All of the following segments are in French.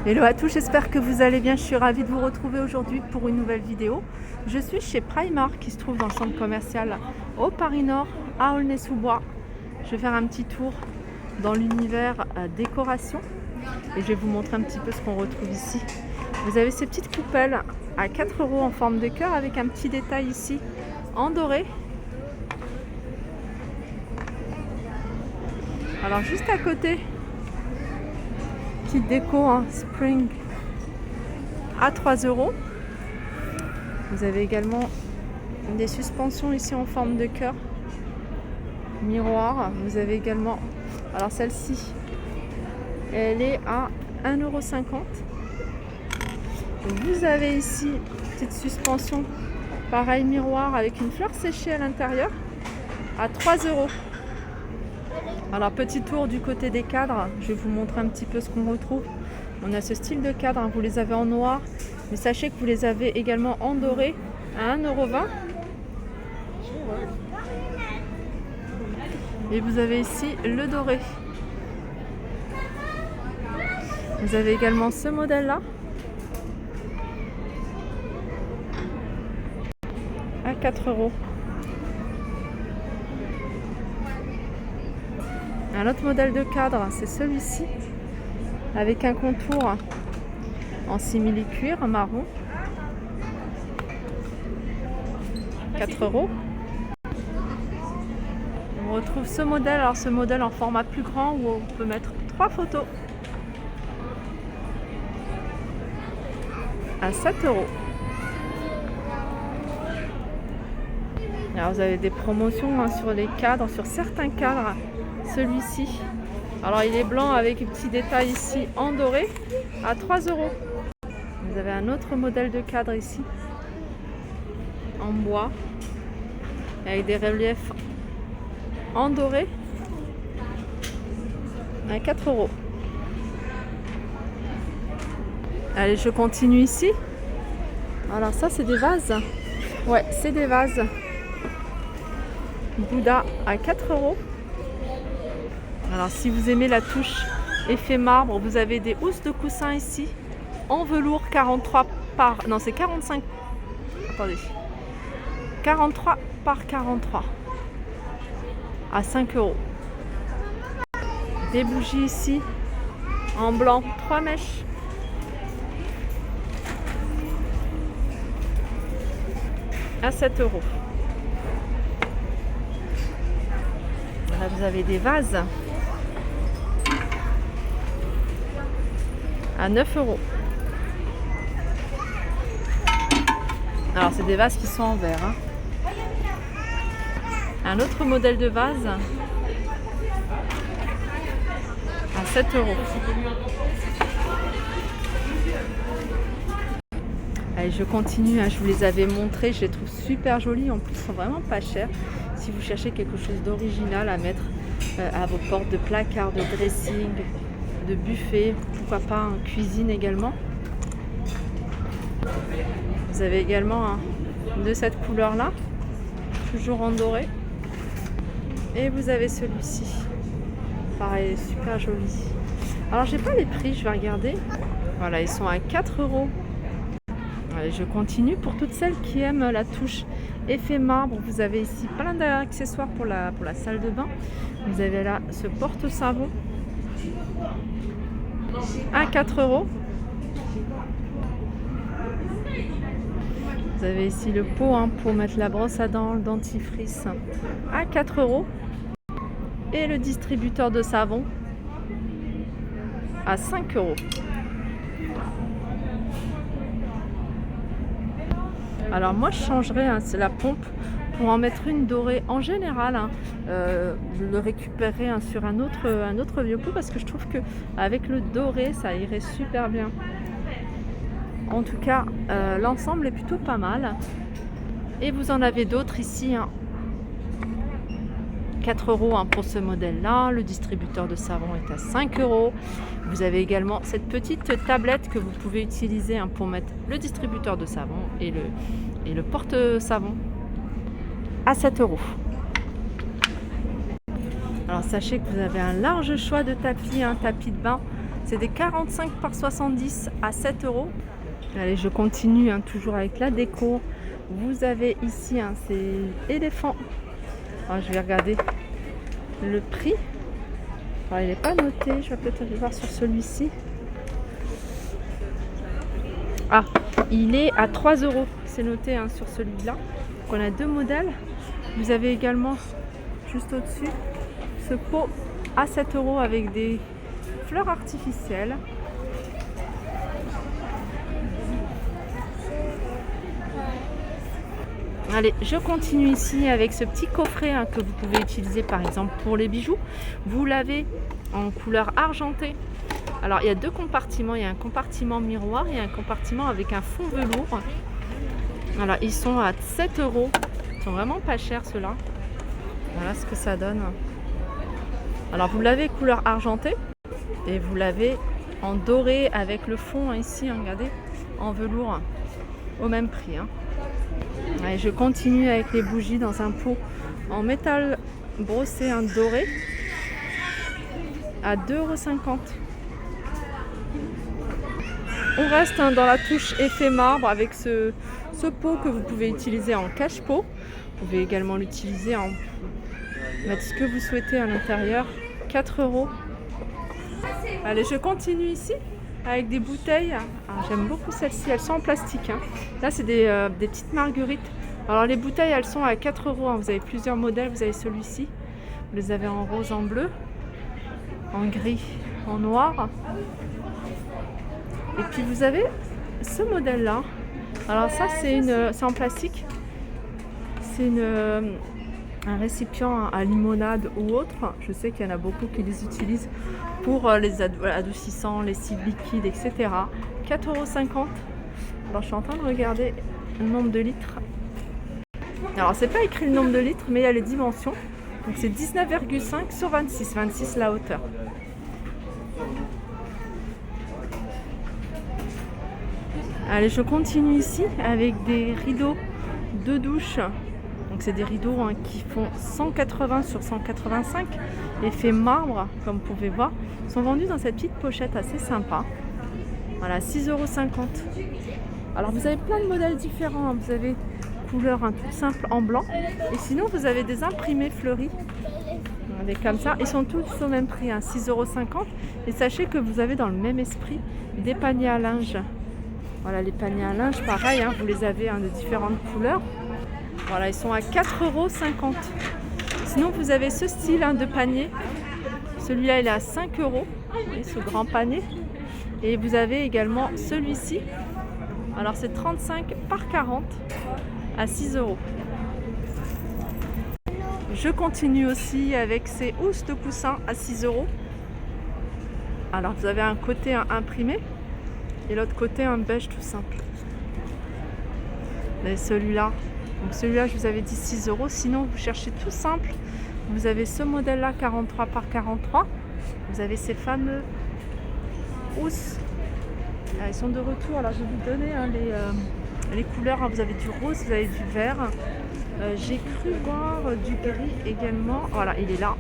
Hello à tous, j'espère que vous allez bien. Je suis ravie de vous retrouver aujourd'hui pour une nouvelle vidéo. Je suis chez Primark qui se trouve dans le centre commercial au Paris Nord à Aulnay-sous-Bois. Je vais faire un petit tour dans l'univers décoration et je vais vous montrer un petit peu ce qu'on retrouve ici. Vous avez ces petites coupelles à 4 € en forme de cœur avec un petit détail ici en doré. Alors juste à côté, petite déco spring à 3 €. Vous avez également des suspensions ici en forme de cœur, miroir. Vous avez également, alors celle-ci, elle est à 1,50 €. Vous avez ici petite suspension, pareil miroir avec une fleur séchée à l'intérieur à 3 €. Alors petit tour du côté des cadres, je vais vous montrer un petit peu ce qu'on retrouve. On a ce style de cadre, vous les avez en noir, mais sachez que vous les avez également en doré à 1,20 €. Et vous avez ici le doré. Vous avez également ce modèle là à 4 €. Un autre modèle de cadre, c'est celui-ci, avec un contour en simili-cuir marron, 4 €. On retrouve ce modèle, alors ce modèle en format plus grand où on peut mettre 3 photos à 7 €. Alors vous avez des promotions sur les cadres, sur certains cadres. Celui-ci, alors il est blanc avec un petit détail ici en doré à 3 €. Vous avez un autre modèle de cadre ici en bois avec des reliefs en doré à 4 €. Allez, je continue ici. Alors ça, c'est des vases. Ouais, c'est des vases. Bouddha à 4 €. Alors si vous aimez la touche effet marbre, vous avez des housses de coussin ici en velours 43 par... Non, c'est 45... Attendez. 43 par 43 à 5 €. Des bougies ici en blanc, 3 mèches à 7 €. Là, vous avez des vases à 9 €. Alors c'est des vases qui sont en verre. Un autre modèle de vase à 7 €. Allez, je continue, je vous les avais montrés, je les trouve super jolis, en plus ils sont vraiment pas chers. Si vous cherchez quelque chose d'original à mettre à vos portes de placard, de dressing, de buffet, pourquoi pas en cuisine également. Vous avez également de cette couleur là, toujours en doré. Et vous avez celui-ci, pareil, super joli. Alors j'ai pas les prix, je vais regarder. Voilà, ils sont à 4 €. Allez, je continue. Pour toutes celles qui aiment la touche effet marbre, vous avez ici plein d'accessoires pour la salle de bain. Vous avez là ce porte-savon à 4 €. Vous avez ici le pot pour mettre la brosse à dents, le dentifrice à 4 €. Et le distributeur de savon à 5 €. Alors moi je changerais c'est la pompe pour en mettre une dorée en général. Je le récupérerai sur un autre vieux pot parce que je trouve que avec le doré ça irait super bien. En tout cas l'ensemble est plutôt pas mal. Et vous en avez d'autres ici. 4 € pour ce modèle là. Le distributeur de savon est à 5 €. Vous avez également cette petite tablette que vous pouvez utiliser pour mettre le distributeur de savon et le porte-savon à 7 €. Alors sachez que vous avez un large choix de tapis, un tapis de bain C'est des 45 par 70 à 7 euros. Allez, je continue hein, toujours avec la déco. Vous avez ici hein, ces éléphants. Alors, je vais regarder le prix. Alors, il n'est pas noté. Je vais peut-être aller voir sur celui-ci. Ah, il est à 3 euros. C'est noté hein, sur celui-là. Donc, on a deux modèles. Vous avez également, juste au-dessus, ce pot à 7 euros avec des fleurs artificielles. Allez, je continue ici avec ce petit coffret hein, que vous pouvez utiliser par exemple pour les bijoux. Vous l'avez en couleur argentée. Alors il y a deux compartiments, il y a un compartiment miroir et un compartiment avec un fond velours. Alors ils sont à 7 euros. Ils sont vraiment pas chers ceux-là. Voilà ce que ça donne. Alors vous l'avez couleur argentée et vous l'avez en doré avec le fond ici, hein, regardez, en velours au même prix. Hein. Allez, je continue avec les bougies dans un pot en métal brossé en doré à 2,50 €. On reste hein, dans la touche effet marbre avec ce pot que vous pouvez utiliser en cache-pot. Vous pouvez également l'utiliser en mettre ce que vous souhaitez à l'intérieur. 4 €. Allez, je continue ici avec des bouteilles. J'aime beaucoup celles-ci, elles sont en plastique. Hein. Là, c'est des petites marguerites. Alors, les bouteilles, elles sont à 4 €. Hein. Vous avez plusieurs modèles. Vous avez celui-ci. Vous les avez en rose, en bleu, en gris, en noir. Et puis, vous avez ce modèle-là. Alors, ça, c'est en plastique. C'est un récipient à limonade ou autre. Je sais qu'il y en a beaucoup qui les utilisent pour les adoucissants, les cives liquides, etc. 4,50 €. Alors je suis en train de regarder le nombre de litres. Alors c'est pas écrit le nombre de litres, mais il y a les dimensions. Donc c'est 19,5 sur 26, 26 la hauteur. Allez, je continue ici avec des rideaux de douche. Donc c'est des rideaux hein, qui font 180 sur 185, effet marbre comme vous pouvez voir. Ils sont vendus dans cette petite pochette assez sympa. Voilà, 6,50 €. Alors vous avez plein de modèles différents. Hein. Vous avez couleur hein, toute simple en blanc. Et sinon vous avez des imprimés fleuris. Des comme ça. Ils sont tous au même prix, hein, 6,50 €. Et sachez que vous avez dans le même esprit des paniers à linge. Voilà, les paniers à linge, pareil, hein, vous les avez hein, de différentes couleurs. Voilà, ils sont à 4,50 €. Sinon, vous avez ce style hein, de panier. Celui-là, il est à 5 €. Et ce grand panier. Et vous avez également celui-ci. Alors, c'est 35 par 40 à 6 €. Je continue aussi avec ces housses de coussin à 6 €. Alors, vous avez un côté hein, imprimé et l'autre côté un beige tout simple. Et celui-là. Donc celui-là, je vous avais dit 6 €. Sinon, vous cherchez tout simple. Vous avez ce modèle-là, 43 par 43. Vous avez ces fameux housses. Ils sont de retour. Alors, je vais vous donner hein, les couleurs. Vous avez du rose, vous avez du vert. J'ai cru voir du gris également. Voilà, il est là.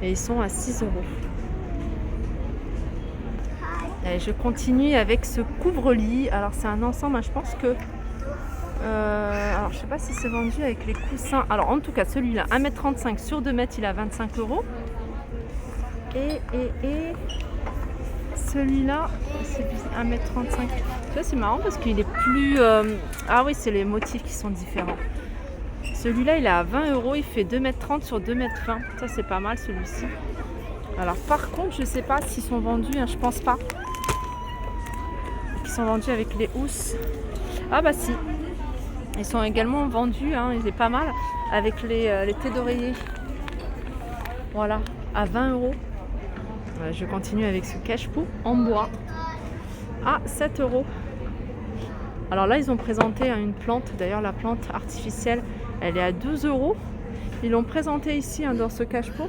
Et ils sont à 6 €. Et je continue avec ce couvre-lit. Alors c'est un ensemble, je pense que... alors je sais pas si c'est vendu avec les coussins. Alors en tout cas celui-là, 1,35 m sur 2 m, il est à 25 €. Et celui-là, c'est 1,35 m. Ça c'est marrant parce qu'il est plus... Ah oui, c'est les motifs qui sont différents. Celui-là, il est à 20 €. Il fait 2,30 m sur 2,20 m. Ça, c'est pas mal, celui-ci. Alors, par contre, je sais pas s'ils sont vendus. Hein, je pense pas. Ils sont vendus avec les housses. Ah, bah si. Ils sont également vendus. Hein, il est pas mal. Avec les têtes d'oreiller. Voilà. À 20 €. Voilà, je continue avec ce cache-pot en bois. À 7 €. Alors là, ils ont présenté hein, une plante. D'ailleurs, la plante artificielle, elle est à 12 €. Ils l'ont présenté ici hein, dans ce cache-pot.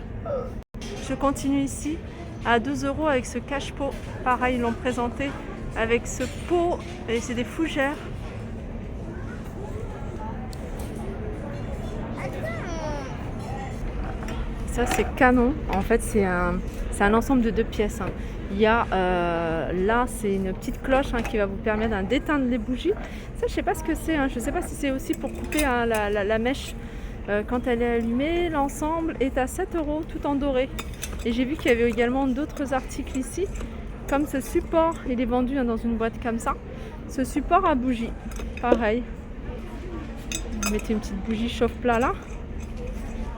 Je continue ici à 12 € avec ce cache-pot. Pareil, ils l'ont présenté avec ce pot et c'est des fougères. Ça c'est canon. En fait c'est un ensemble de 2 pièces. Hein. Il y a là c'est une petite cloche qui va vous permettre d'éteindre les bougies. Ça je sais pas ce que c'est. Je sais pas si c'est aussi pour couper la mèche quand elle est allumée. L'ensemble est à 7 € tout en doré. Et j'ai vu qu'il y avait également d'autres articles ici. Comme ce support, il est vendu dans une boîte comme ça. Ce support à bougie, pareil. Vous mettez une petite bougie chauffe-plat là.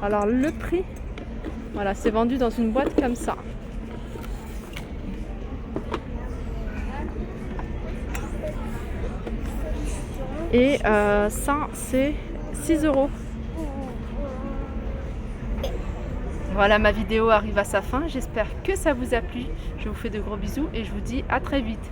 Alors le prix, voilà, c'est vendu dans une boîte comme ça. Et ça, c'est 6 €. Voilà, ma vidéo arrive à sa fin. J'espère que ça vous a plu. Je vous fais de gros bisous et je vous dis à très vite.